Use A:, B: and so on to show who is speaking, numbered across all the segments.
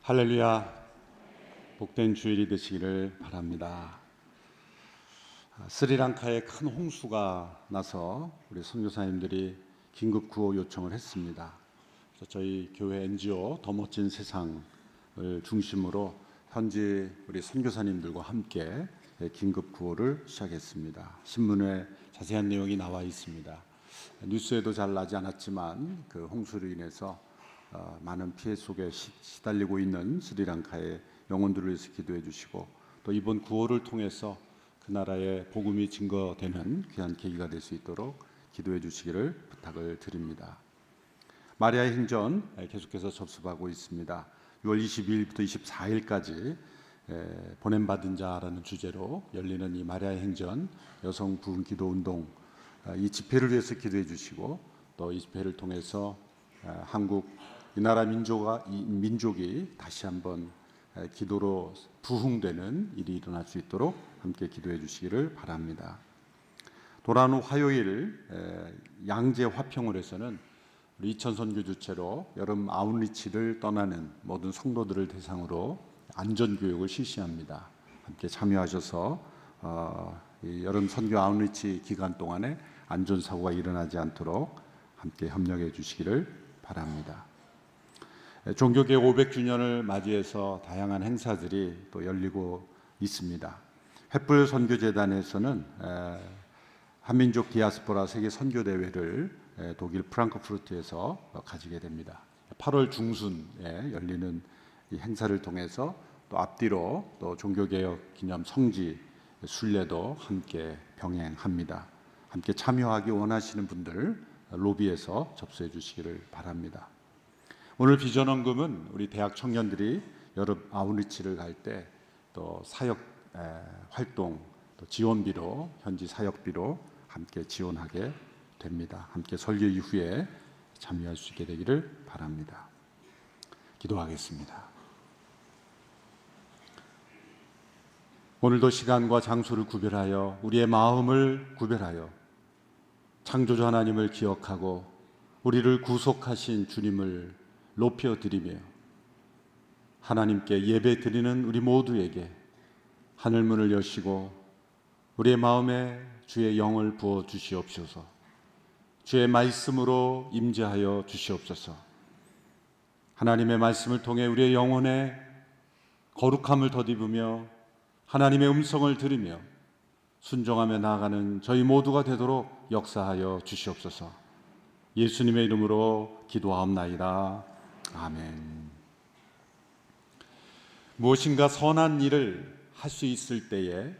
A: 할렐루야, 복된 주일이 되시기를 바랍니다. 스리랑카에 큰 홍수가 나서 우리 선교사님들이 긴급 구호 요청을 했습니다. 그래서 저희 교회 NGO 더 멋진 세상을 중심으로 현지 우리 선교사님들과 함께 긴급 구호를 시작했습니다. 신문에 자세한 내용이 나와 있습니다. 뉴스에도 잘 나지 않았지만 그 홍수로 인해서 많은 피해 속에 시달리고 있는 스리랑카의 영혼들을 위해서 기도해 주시고, 또 이번 구호를 통해서 그 나라의 복음이 증거되는 귀한 계기가 될 수 있도록 기도해 주시기를 부탁을 드립니다. 마리아의 행전 계속해서 접수하고 있습니다. 6월 22일부터 24일까지 보냄받은 자라는 주제로 열리는 이 마리아의 행전 여성 부흥 기도 운동, 이 집회를 위해서 기도해 주시고, 또 이 집회를 통해서 한국 이 나라 민족이 다시 한번 기도로 부흥되는 일이 일어날 수 있도록 함께 기도해 주시기를 바랍니다. 돌아오는 화요일 양재 화평홀에서는 우리 이천 선교 주체로 여름 아웃리치를 떠나는 모든 성도들을 대상으로 안전교육을 실시합니다. 함께 참여하셔서 이 여름 선교 아웃리치 기간 동안에 안전사고가 일어나지 않도록 함께 협력해 주시기를 바랍니다. 종교개혁 500주년을 맞이해서 다양한 행사들이 또 열리고 있습니다. 횃불 선교재단에서는 한민족 디아스포라 세계 선교대회를 독일 프랑크푸르트에서 가지게 됩니다. 8월 중순에 열리는 이 행사를 통해서 또 앞뒤로 또 종교개혁 기념 성지 순례도 함께 병행합니다. 함께 참여하기 원하시는 분들 로비에서 접수해 주시기를 바랍니다. 오늘 비전원금은 우리 대학 청년들이 여름 아웃리치를 갈 때 또 사역 활동 또 지원비로, 현지 사역비로 함께 지원하게 됩니다. 함께 설교 이후에 참여할 수 있게 되기를 바랍니다. 기도하겠습니다. 오늘도 시간과 장소를 구별하여 우리의 마음을 구별하여 창조주 하나님을 기억하고 우리를 구속하신 주님을 높여드리며 하나님께 예배 드리는 우리 모두에게 하늘문을 여시고 우리의 마음에 주의 영을 부어 주시옵소서. 주의 말씀으로 임재하여 주시옵소서. 하나님의 말씀을 통해 우리의 영혼에 거룩함을 덧입으며 하나님의 음성을 들으며 순종하며 나아가는 저희 모두가 되도록 역사하여 주시옵소서. 예수님의 이름으로 기도하옵나이다. 아멘. 무엇인가 선한 일을 할 수 있을 때에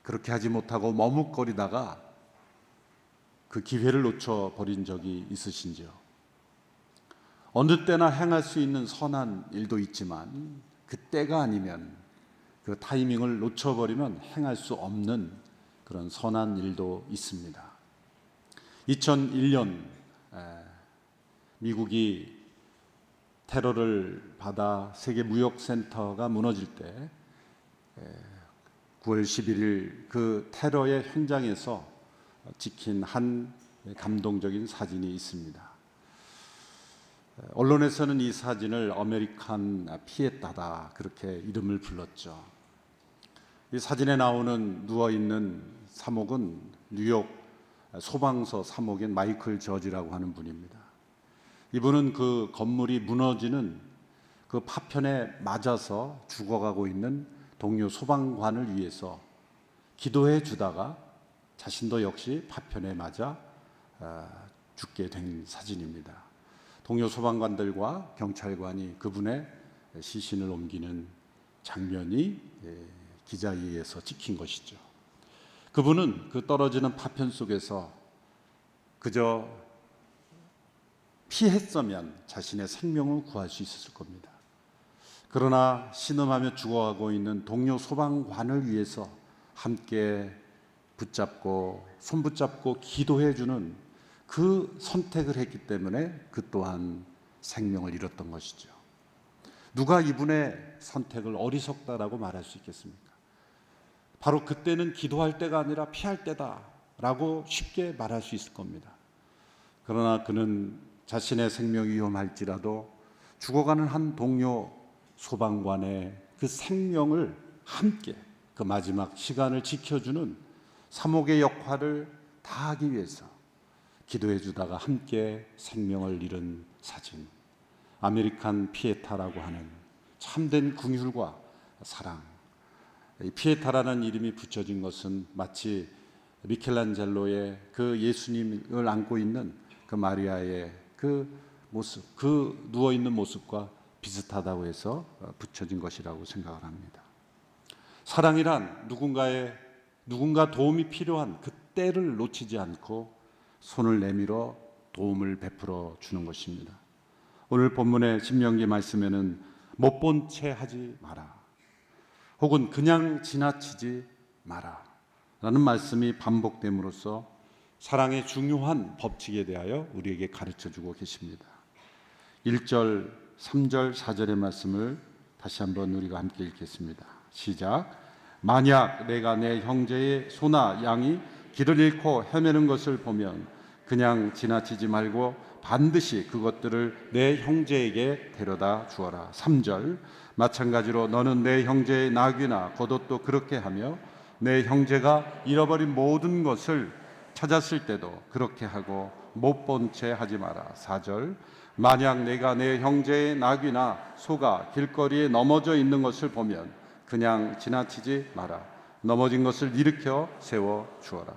A: 그렇게 하지 못하고 머뭇거리다가 그 기회를 놓쳐버린 적이 있으신지요? 어느 때나 행할 수 있는 선한 일도 있지만 그때가 아니면 그 타이밍을 놓쳐버리면 행할 수 없는 그런 선한 일도 있습니다. 2001년 미국이 테러를 받아 세계무역센터가 무너질 때 9월 11일 그 테러의 현장에서 찍힌 한 감동적인 사진이 있습니다. 언론에서는 이 사진을 아메리칸 피에타다 그렇게 이름을 불렀죠. 이 사진에 나오는 누워있는 사목은 뉴욕 소방서 사목인 마이클 저지라고 하는 분입니다. 이분은 그 건물이 무너지는 그 파편에 맞아서 죽어가고 있는 동료 소방관을 위해서 기도해 주다가 자신도 역시 파편에 맞아 죽게 된 사진입니다. 동료 소방관들과 경찰관이 그분의 시신을 옮기는 장면이 기자에 의해서 찍힌 것이죠. 그분은 그 떨어지는 파편 속에서 그저 피했으면 자신의 생명을 구할 수 있었을 겁니다. 그러나 신음하며 죽어가고 있는 동료 소방관을 위해서 함께 붙잡고 손붙잡고 기도해주는 그 선택을 했기 때문에 그 또한 생명을 잃었던 것이죠. 누가 이분의 선택을 어리석다라고 말할 수 있겠습니까? 바로 그때는 기도할 때가 아니라 피할 때다라고 쉽게 말할 수 있을 겁니다. 그러나 그는 자신의 생명이 위험할지라도 죽어가는 한 동료 소방관의 그 생명을 함께 그 마지막 시간을 지켜주는 사목의 역할을 다하기 위해서 기도해 주다가 함께 생명을 잃은 사진, 아메리칸 피에타라고 하는 참된 긍휼과 사랑. 이 피에타라는 이름이 붙여진 것은 마치 미켈란젤로의 그 예수님을 안고 있는 그 마리아의 그 모습, 그 누워 있는 모습과 비슷하다고 해서 붙여진 것이라고 생각을 합니다. 사랑이란 누군가 도움이 필요한 그 때를 놓치지 않고 손을 내밀어 도움을 베풀어 주는 것입니다. 오늘 본문의 신명기 말씀에는 못 본 채 하지 마라, 혹은 그냥 지나치지 마라 라는 말씀이 반복됨으로써 사랑의 중요한 법칙에 대하여 우리에게 가르쳐주고 계십니다. 1절, 3절, 4절의 말씀을 다시 한번 우리가 함께 읽겠습니다. 시작. 만약 내가 내 형제의 소나 양이 길을 잃고 헤매는 것을 보면 그냥 지나치지 말고 반드시 그것들을 내 형제에게 데려다 주어라. 3절. 마찬가지로 너는 내 형제의 나귀나 겉옷도 그렇게 하며 내 형제가 잃어버린 모든 것을 찾았을 때도 그렇게 하고 못 본 채 하지 마라. 4절. 만약 내가 내 형제의 나귀나 소가 길거리에 넘어져 있는 것을 보면 그냥 지나치지 마라. 넘어진 것을 일으켜 세워 주어라.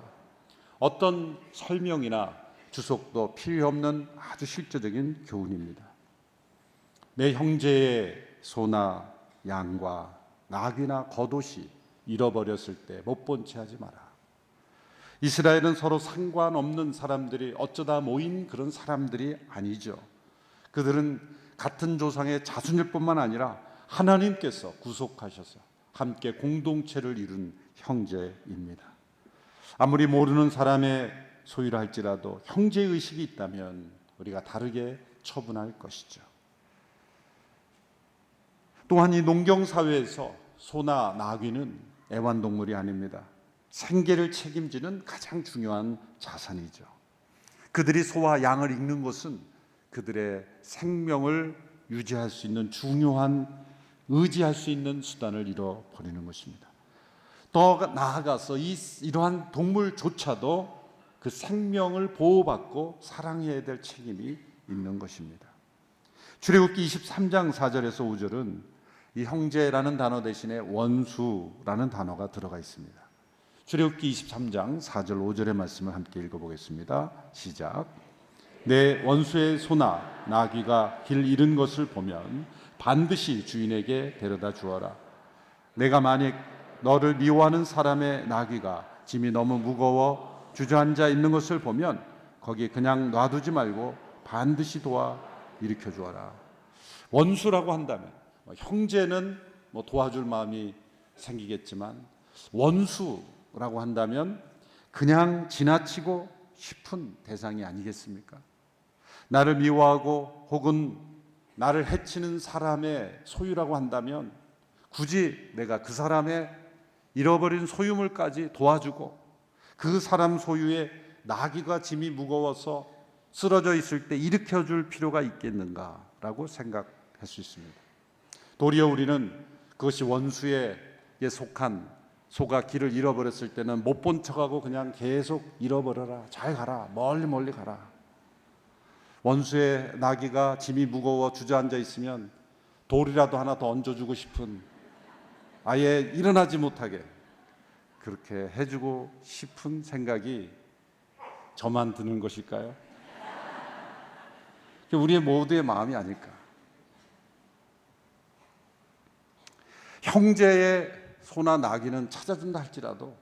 A: 어떤 설명이나 주석도 필요 없는 아주 실제적인 교훈입니다. 내 형제의 소나 양과 나귀나 겉옷이 잃어버렸을 때 못 본 채 하지 마라. 이스라엘은 서로 상관없는 사람들이 어쩌다 모인 그런 사람들이 아니죠. 그들은 같은 조상의 자손일 뿐만 아니라 하나님께서 구속하셔서 함께 공동체를 이룬 형제입니다. 아무리 모르는 사람의 소유라 할지라도 형제의식이 있다면 우리가 다르게 처분할 것이죠. 또한 이 농경사회에서 소나 나귀는 애완동물이 아닙니다. 생계를 책임지는 가장 중요한 자산이죠. 그들이 소와 양을 잃는 것은 그들의 생명을 유지할 수 있는 중요한 의지할 수 있는 수단을 잃어버리는 것입니다. 더 나아가서 이러한 동물조차도 그 생명을 보호받고 사랑해야 될 책임이 있는 것입니다. 출애굽기 23장 4절에서 5절은 이 형제라는 단어 대신에 원수라는 단어가 들어가 있습니다. 출애굽기 23장 4절 5절의 말씀을 함께 읽어보겠습니다. 시작. 내 원수의 소나 나귀가 길 잃은 것을 보면 반드시 주인에게 데려다 주어라. 내가 만약 너를 미워하는 사람의 나귀가 짐이 너무 무거워 주저앉아 있는 것을 보면 거기 그냥 놔두지 말고 반드시 도와 일으켜 주어라. 원수라고 한다면 형제는 도와줄 마음이 생기겠지만 원수라고 한다면 그냥 지나치고 싶은 대상이 아니겠습니까? 나를 미워하고 혹은 나를 해치는 사람의 소유라고 한다면 굳이 내가 그 사람의 잃어버린 소유물까지 도와주고 그 사람 소유의 나귀가 짐이 무거워서 쓰러져 있을 때 일으켜줄 필요가 있겠는가라고 생각할 수 있습니다. 도리어 우리는 그것이 원수에 속한 소가 길을 잃어버렸을 때는 못 본 척하고 그냥 계속 잃어버려라, 잘 가라, 멀리 가라. 원수의 나귀가 짐이 무거워 주저앉아 있으면 돌이라도 하나 더 얹어주고 싶은, 아예 일어나지 못하게 그렇게 해주고 싶은 생각이 저만 드는 것일까요? 우리의 모두의 마음이 아닐까. 형제의 소나 나귀는 찾아준다 할지라도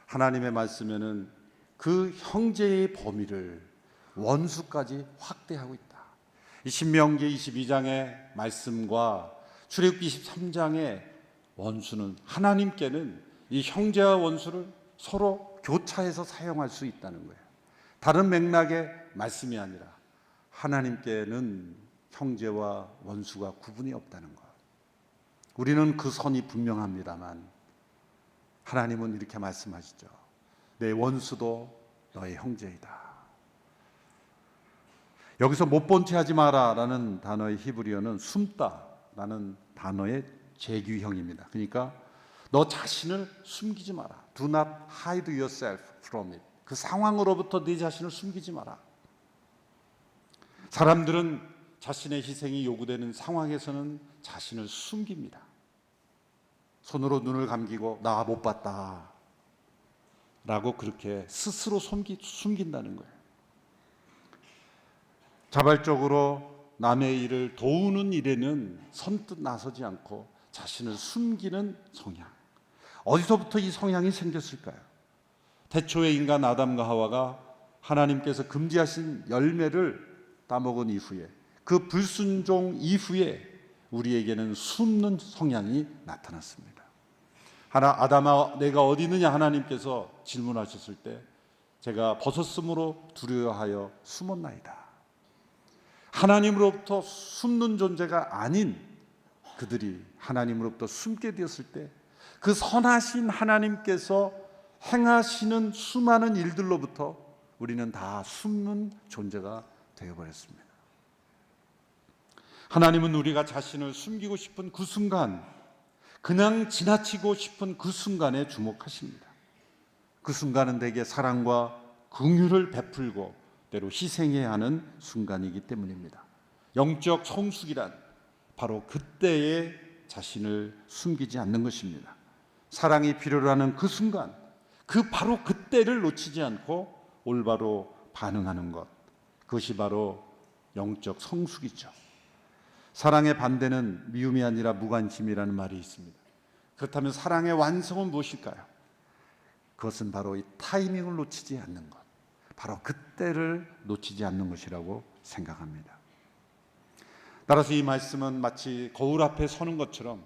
A: 하나님의 말씀에는 그 형제의 범위를 원수까지 확대하고 있다. 이 신명기 22장의 말씀과 출애굽기 23장의 원수는, 하나님께는 이 형제와 원수를 서로 교차해서 사용할 수 있다는 거예요. 다른 맥락의 말씀이 아니라 하나님께는 형제와 원수가 구분이 없다는 것. 우리는 그 선이 분명합니다만 하나님은 이렇게 말씀하시죠. 내 원수도 너의 형제이다. 여기서 못 본 채 하지 마라라는 단어의 히브리어는 숨다라는 단어의 재규형입니다. 그러니까 너 자신을 숨기지 마라. Do not hide yourself from it. 그 상황으로부터 네 자신을 숨기지 마라. 사람들은 자신의 희생이 요구되는 상황에서는 자신을 숨깁니다. 손으로 눈을 감기고 나 못 봤다 라고 그렇게 스스로 숨긴다는 거예요. 자발적으로 남의 일을 도우는 일에는 선뜻 나서지 않고 자신을 숨기는 성향. 어디서부터 이 성향이 생겼을까요? 태초의 인간 아담과 하와가 하나님께서 금지하신 열매를 따먹은 이후에, 그 불순종 이후에 우리에게는 숨는 성향이 나타났습니다. 아담아 내가 어디 있느냐 하나님께서 질문하셨을 때 제가 벗었으므로 두려워하여 숨었나이다. 하나님으로부터 숨는 존재가 아닌 그들이 하나님으로부터 숨게 되었을 때 그 선하신 하나님께서 행하시는 수많은 일들로부터 우리는 다 숨는 존재가 되어버렸습니다. 하나님은 우리가 자신을 숨기고 싶은 그 순간, 그냥 지나치고 싶은 그 순간에 주목하십니다. 그 순간은 대개 사랑과 긍휼을 베풀고 때로 희생해야 하는 순간이기 때문입니다. 영적 성숙이란 바로 그때에 자신을 숨기지 않는 것입니다. 사랑이 필요로 하는 그 순간, 그 바로 그때를 놓치지 않고 올바로 반응하는 것, 그것이 바로 영적 성숙이죠. 사랑의 반대는 미움이 아니라 무관심이라는 말이 있습니다. 그렇다면 사랑의 완성은 무엇일까요? 그것은 바로 이 타이밍을 놓치지 않는 것, 바로 그때를 놓치지 않는 것이라고 생각합니다. 따라서 이 말씀은 마치 거울 앞에 서는 것처럼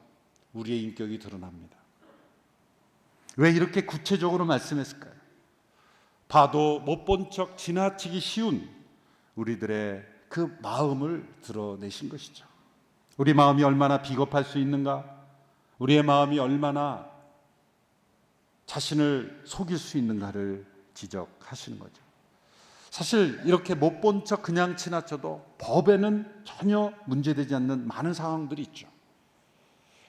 A: 우리의 인격이 드러납니다. 왜 이렇게 구체적으로 말씀했을까요? 봐도 못 본 척 지나치기 쉬운 우리들의 그 마음을 드러내신 것이죠. 우리 마음이 얼마나 비겁할 수 있는가? 우리의 마음이 얼마나 자신을 속일 수 있는가를 지적하시는 거죠. 사실 이렇게 못 본 척 그냥 지나쳐도 법에는 전혀 문제되지 않는 많은 상황들이 있죠.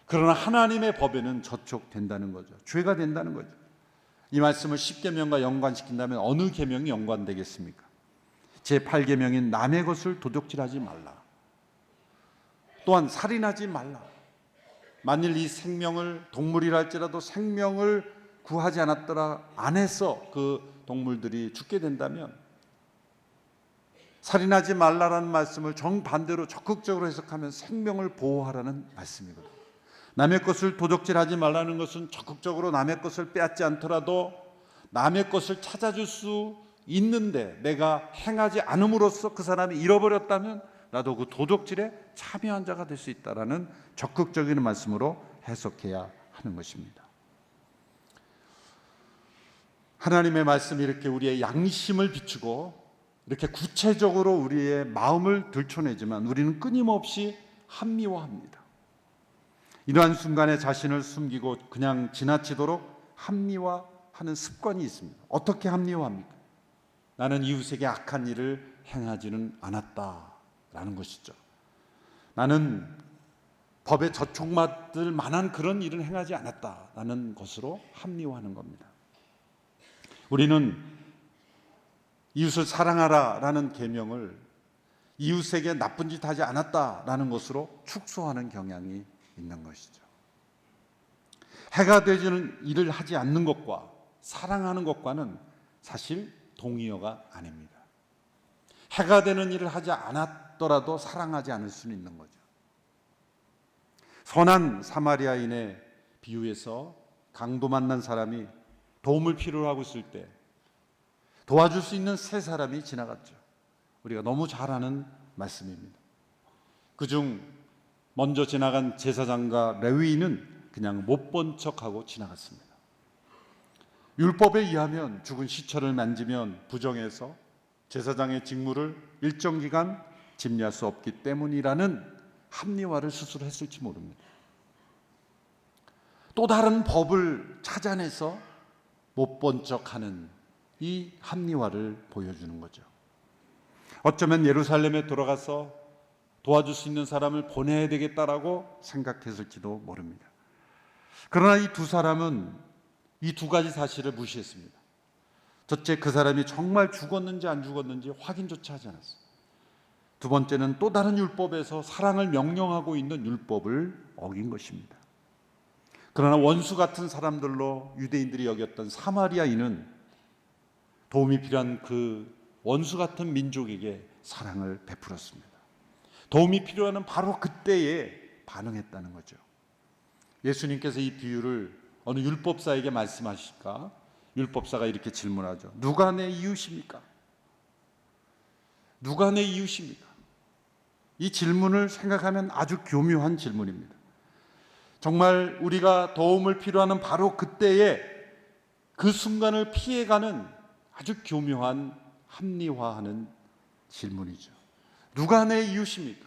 A: 그러나 하나님의 법에는 저촉된다는 거죠. 죄가 된다는 거죠. 이 말씀을 10계명과 연관시킨다면 어느 계명이 연관되겠습니까? 제8계명인 남의 것을 도둑질하지 말라. 또한 살인하지 말라. 만일 이 생명을, 동물이라 할지라도 생명을 구하지 않았더라 안에서 그 동물들이 죽게 된다면 살인하지 말라라는 말씀을 정반대로 적극적으로 해석하면 생명을 보호하라는 말씀이거든요. 남의 것을 도둑질하지 말라는 것은 적극적으로 남의 것을 빼앗지 않더라도 남의 것을 찾아줄 수 있는데 내가 행하지 않음으로써 그 사람이 잃어버렸다면 나도 그 도둑질에 참여한 자가 될 수 있다라는 적극적인 말씀으로 해석해야 하는 것입니다. 하나님의 말씀이 이렇게 우리의 양심을 비추고 이렇게 구체적으로 우리의 마음을 들춰내지만 우리는 끊임없이 합리화합니다. 이러한 순간에 자신을 숨기고 그냥 지나치도록 합리화하는 습관이 있습니다. 어떻게 합리화합니까? 나는 이웃에게 악한 일을 행하지는 않았다라는 것이죠. 나는 법에 저촉받을 만한 그런 일을 행하지 않았다라는 것으로 합리화하는 겁니다. 우리는 이웃을 사랑하라라는 계명을 이웃에게 나쁜 짓 하지 않았다라는 것으로 축소하는 경향이 있는 것이죠. 해가 되지는 일을 하지 않는 것과 사랑하는 것과는 사실 동의어가 아닙니다. 해가 되는 일을 하지 않았더라도 사랑하지 않을 수는 있는 거죠. 선한 사마리아인의 비유에서 강도 만난 사람이 도움을 필요로 하고 있을 때 도와줄 수 있는 세 사람이 지나갔죠. 우리가 너무 잘 아는 말씀입니다. 그중 먼저 지나간 제사장과 레위인은 그냥 못 본 척하고 지나갔습니다. 율법에 의하면 죽은 시체를 만지면 부정해서 제사장의 직무를 일정 기간 집리할 수 없기 때문이라는 합리화를 스스로 했을지 모릅니다. 또 다른 법을 찾아내서 못 본 척하는 이 합리화를 보여주는 거죠. 어쩌면 예루살렘에 돌아가서 도와줄 수 있는 사람을 보내야 되겠다라고 생각했을지도 모릅니다. 그러나 이 두 사람은 이 두 가지 사실을 무시했습니다. 첫째, 그 사람이 정말 죽었는지 안 죽었는지 확인조차 하지 않았어요. 두 번째는 또 다른 율법에서 사랑을 명령하고 있는 율법을 어긴 것입니다. 그러나 원수 같은 사람들로 유대인들이 여겼던 사마리아인은 도움이 필요한 그 원수 같은 민족에게 사랑을 베풀었습니다. 도움이 필요한 바로 그때에 반응했다는 거죠. 예수님께서 이 비유를 어느 율법사에게 말씀하실까? 율법사가 이렇게 질문하죠. 누가 내 이웃입니까? 누가 내 이웃입니까? 이 질문을 생각하면 아주 교묘한 질문입니다. 정말 우리가 도움을 필요하는 바로 그때에 그 순간을 피해가는 아주 교묘한 합리화하는 질문이죠. 누가 내 이웃입니까?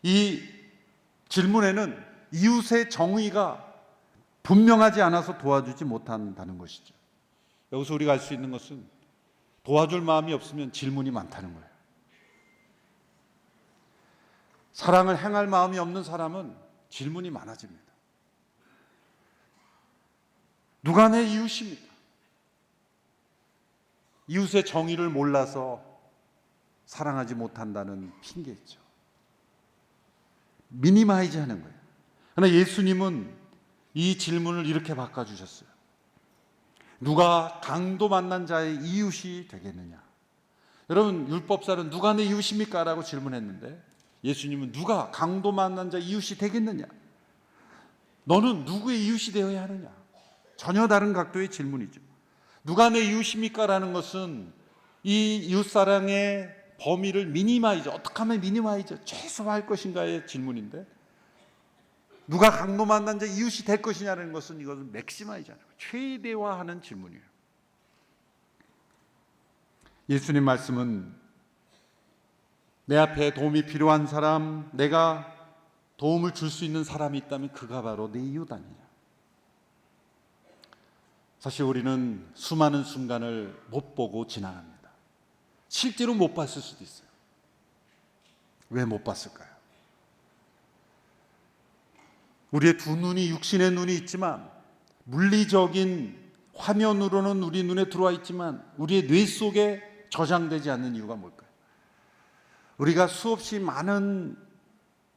A: 이 질문에는 이웃의 정의가 분명하지 않아서 도와주지 못한다는 것이죠. 여기서 우리가 알 수 있는 것은 도와줄 마음이 없으면 질문이 많다는 거예요. 사랑을 행할 마음이 없는 사람은 질문이 많아집니다. 누가 내 이웃입니까? 이웃의 정의를 몰라서 사랑하지 못한다는 핑계죠. 미니마이즈 하는 거예요. 그러나 예수님은 이 질문을 이렇게 바꿔주셨어요. 누가 강도 만난 자의 이웃이 되겠느냐? 여러분, 율법사는 누가 내 이웃입니까? 라고 질문했는데 예수님은 누가 강도 만난 자 이웃이 되겠느냐? 너는 누구의 이웃이 되어야 하느냐? 전혀 다른 각도의 질문이죠. 누가 내 이웃입니까? 라는 것은 이 이웃사랑의 범위를 미니마이즈, 어떻게 하면 미니마이즈, 최소화할 것인가의 질문인데, 누가 강도 만난 자 이웃이 될 것이냐는 것은 이것은 맥시마이즈하는 거예요. 최대화하는 질문이에요. 예수님 말씀은 내 앞에 도움이 필요한 사람, 내가 도움을 줄 수 있는 사람이 있다면 그가 바로 내 이웃 아니냐. 사실 우리는 수많은 순간을 못 보고 지나갑니다. 실제로 못 봤을 수도 있어요. 왜 못 봤을까요? 우리의 두 눈이 육신의 눈이 있지만 물리적인 화면으로는 우리 눈에 들어와 있지만 우리의 뇌 속에 저장되지 않는 이유가 뭘까요? 우리가 수없이 많은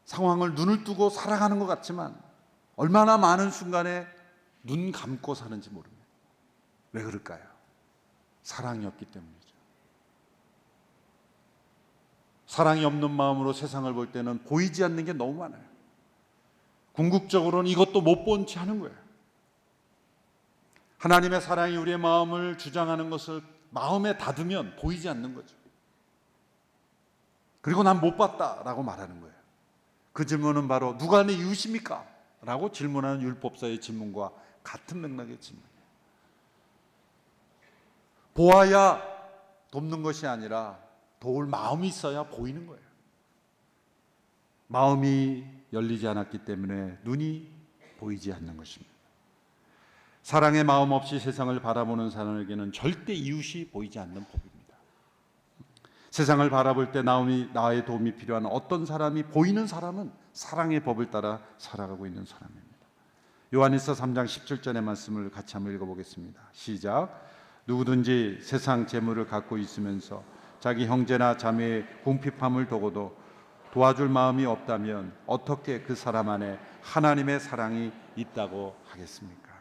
A: 상황을 눈을 뜨고 살아가는 것 같지만 얼마나 많은 순간에 눈 감고 사는지 모릅니다. 왜 그럴까요? 사랑이 없기 때문이죠. 사랑이 없는 마음으로 세상을 볼 때는 보이지 않는 게 너무 많아요. 궁극적으로는 이것도 못 본 채 하는 거예요. 하나님의 사랑이 우리의 마음을 주장하는 것을 마음에 닫으면 보이지 않는 거죠. 그리고 난 못 봤다라고 말하는 거예요. 그 질문은 바로 누가 내 이웃입니까? 라고 질문하는 율법사의 질문과 같은 맥락의 질문이에요. 보아야 돕는 것이 아니라 도울 마음이 있어야 보이는 거예요. 마음이 열리지 않았기 때문에 눈이 보이지 않는 것입니다. 사랑의 마음 없이 세상을 바라보는 사람에게는 절대 이웃이 보이지 않는 법입니다. 세상을 바라볼 때 나의 도움이 필요한 어떤 사람이 보이는 사람은 사랑의 법을 따라 살아가고 있는 사람입니다. 요한일서 3장 17절의 말씀을 같이 한번 읽어보겠습니다. 시작. 누구든지 세상 재물을 갖고 있으면서 자기 형제나 자매의 궁핍함을 보고도 도와줄 마음이 없다면 어떻게 그 사람 안에 하나님의 사랑이 있다고 하겠습니까?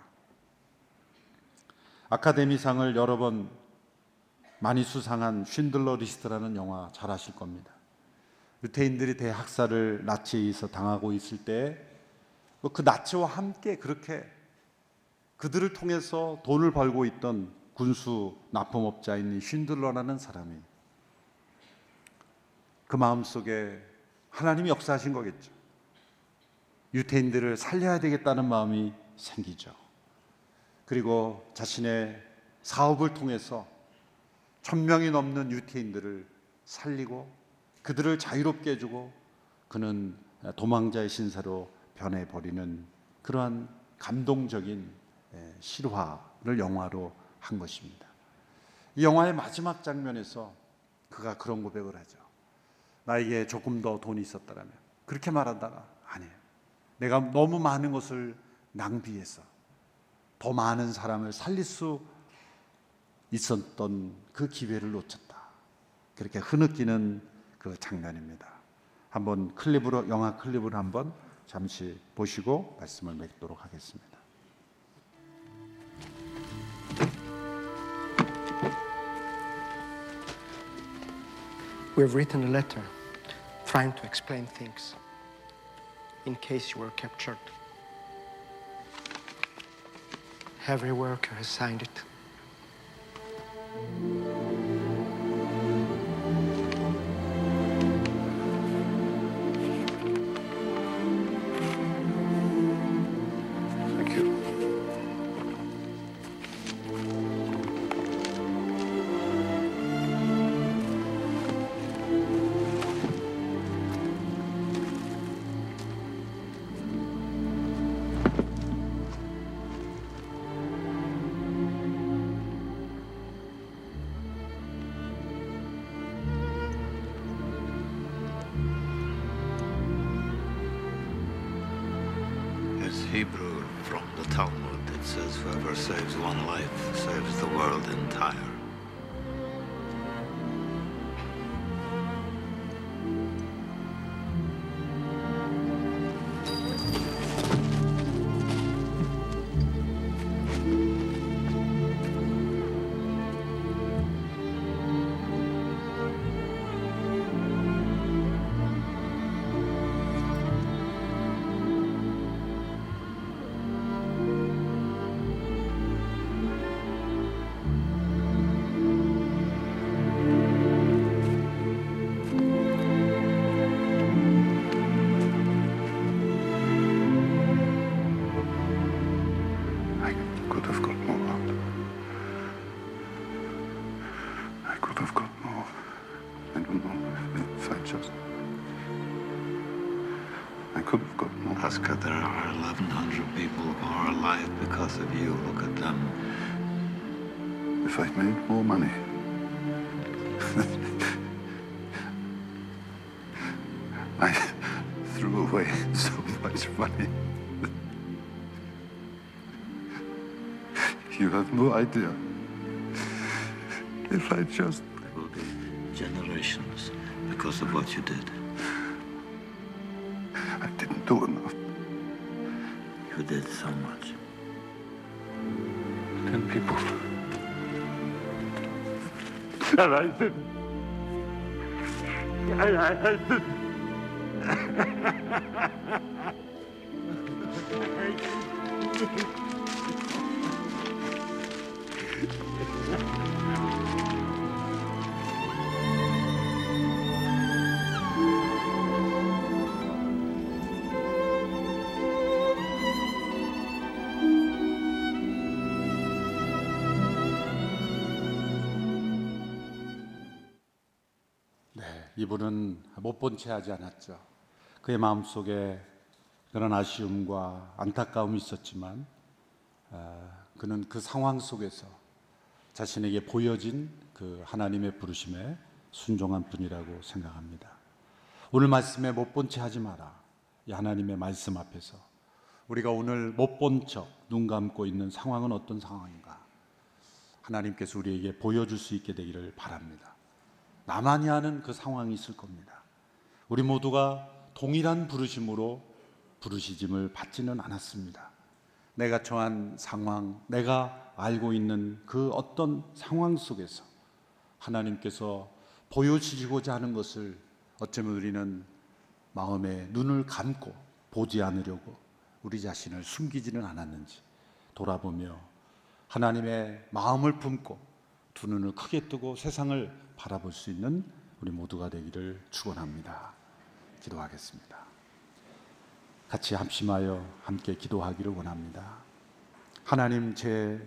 A: 아카데미상을 여러 번 많이 수상한 쉰들러 리스트라는 영화 잘 아실 겁니다. 유태인들이 대학살을 나치에 의해서 당하고 있을 때 그 나치와 함께 그렇게 그들을 통해서 돈을 벌고 있던 군수 납품업자인 쉰들러라는 사람이 그 마음속에 하나님이 역사하신 거겠죠. 유태인들을 살려야 되겠다는 마음이 생기죠. 그리고 자신의 사업을 통해서 1000명이 넘는 유태인들을 살리고 그들을 자유롭게 해주고 그는 도망자의 신사로 변해버리는 그러한 감동적인 실화를 영화로 한 것입니다. 이 영화의 마지막 장면에서 그가 그런 고백을 하죠. 나에게 조금 더 돈이 있었다면, 그렇게 말하다가 아니에요. 내가 너무 많은 것을 낭비해서 더 많은 사람을 살릴 수 있었던 그 기회를 놓쳤다. 그렇게 흐느끼는 그 장면입니다. 한번 영화 클립으로 한번 잠시 보시고 말씀을 맺도록 하겠습니다.
B: We have written a letter trying to explain things in case you were captured. Every worker has signed it.
C: Thank you.
D: It's Hebrew from the Talmud. It says, whoever saves one life saves the world entire.
C: I could have got more. I could have got more. I don't know if I just. I could have got more.
D: Oscar, there are 1,100 people who are alive because of you. Look at them.
C: If I'd made more money. I threw away so much money. You have no idea. If I just.
D: There will be generations because of what you did.
C: I didn't do enough.
D: You did so much.
C: 10 people. And I didn't. I didn't.
A: 이분은 못 본 채 하지 않았죠. 그의 마음속에 그런 아쉬움과 안타까움이 있었지만 그는 그 상황 속에서 자신에게 보여진 그 하나님의 부르심에 순종한 분이라고 생각합니다. 오늘 말씀에 못 본 채 하지 마라. 이 하나님의 말씀 앞에서 우리가 오늘 못 본 척 눈 감고 있는 상황은 어떤 상황인가? 하나님께서 우리에게 보여줄 수 있게 되기를 바랍니다. 나만이 아는 그 상황이 있을 겁니다. 우리 모두가 동일한 부르심으로 부르시짐을 받지는 않았습니다. 내가 처한 상황, 내가 알고 있는 그 어떤 상황 속에서 하나님께서 보여주시고자 하는 것을 어쩌면 우리는 마음에 눈을 감고 보지 않으려고 우리 자신을 숨기지는 않았는지 돌아보며 하나님의 마음을 품고 두 눈을 크게 뜨고 세상을 바라볼 수 있는 우리 모두가 되기를 축원합니다. 기도하겠습니다. 같이 합심하여 함께 기도하기를 원합니다. 하나님, 제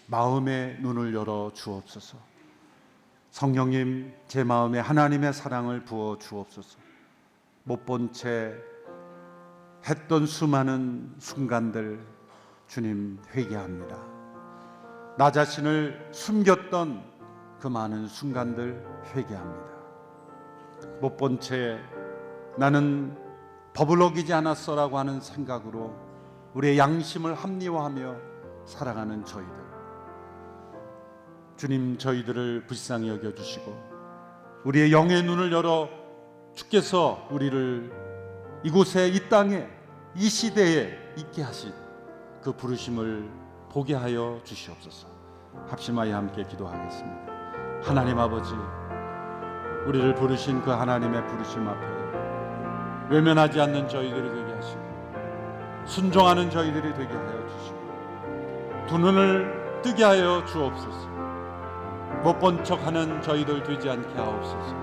A: 마음의 눈을 열어 주옵소서. 성령님, 제 마음에 하나님의 사랑을 부어 주옵소서. 못 본 채 했던 수많은 순간들 주님 회개합니다. 나 자신을 숨겼던 그 많은 순간들 회개합니다. 못 본 채 나는 법을 어기지 않았어라고 하는 생각으로 우리의 양심을 합리화하며 살아가는 저희들, 주님 저희들을 불쌍히 여겨주시고 우리의 영의 눈을 열어 주께서 우리를 이곳에, 이 땅에, 이 시대에 있게 하신 그 부르심을 보게 하여 주시옵소서. 합심하여 함께 기도하겠습니다. 하나님 아버지, 우리를 부르신 그 하나님의 부르심 앞에 외면하지 않는 저희들이 되게 하시고 순종하는 저희들이 되게 하여 주시고 두 눈을 뜨게 하여 주옵소서. 못 본 척하는 저희들 되지 않게 하옵소서.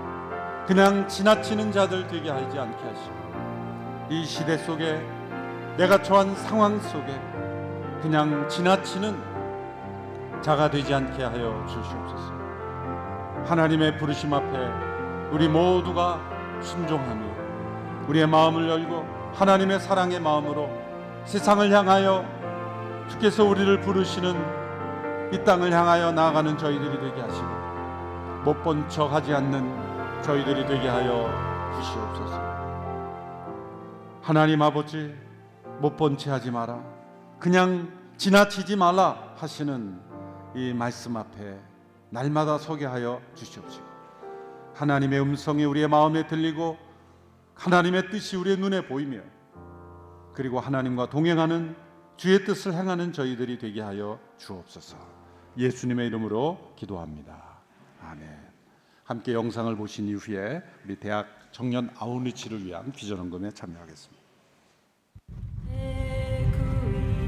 A: 그냥 지나치는 자들 되게 하지 않게 하시고 이 시대 속에, 내가 처한 상황 속에 그냥 지나치는 자가 되지 않게 하여 주시옵소서. 하나님의 부르심 앞에 우리 모두가 순종하며 우리의 마음을 열고 하나님의 사랑의 마음으로 세상을 향하여 주께서 우리를 부르시는 이 땅을 향하여 나아가는 저희들이 되게 하시고 못 본 척 하지 않는 저희들이 되게 하여 주시옵소서. 하나님 아버지, 못 본 채 하지 마라, 그냥 지나치지 말라 하시는 이 말씀 앞에 날마다 서게 하여 주시옵시고 하나님의 음성이 우리의 마음에 들리고 하나님의 뜻이 우리의 눈에 보이며 그리고 하나님과 동행하는 주의 뜻을 행하는 저희들이 되게 하여 주옵소서. 예수님의 이름으로 기도합니다. 아멘. 함께 영상을 보신 이후에 우리 대학 청년 아웃리치를 위한 비전 헌금에 참여하겠습니다.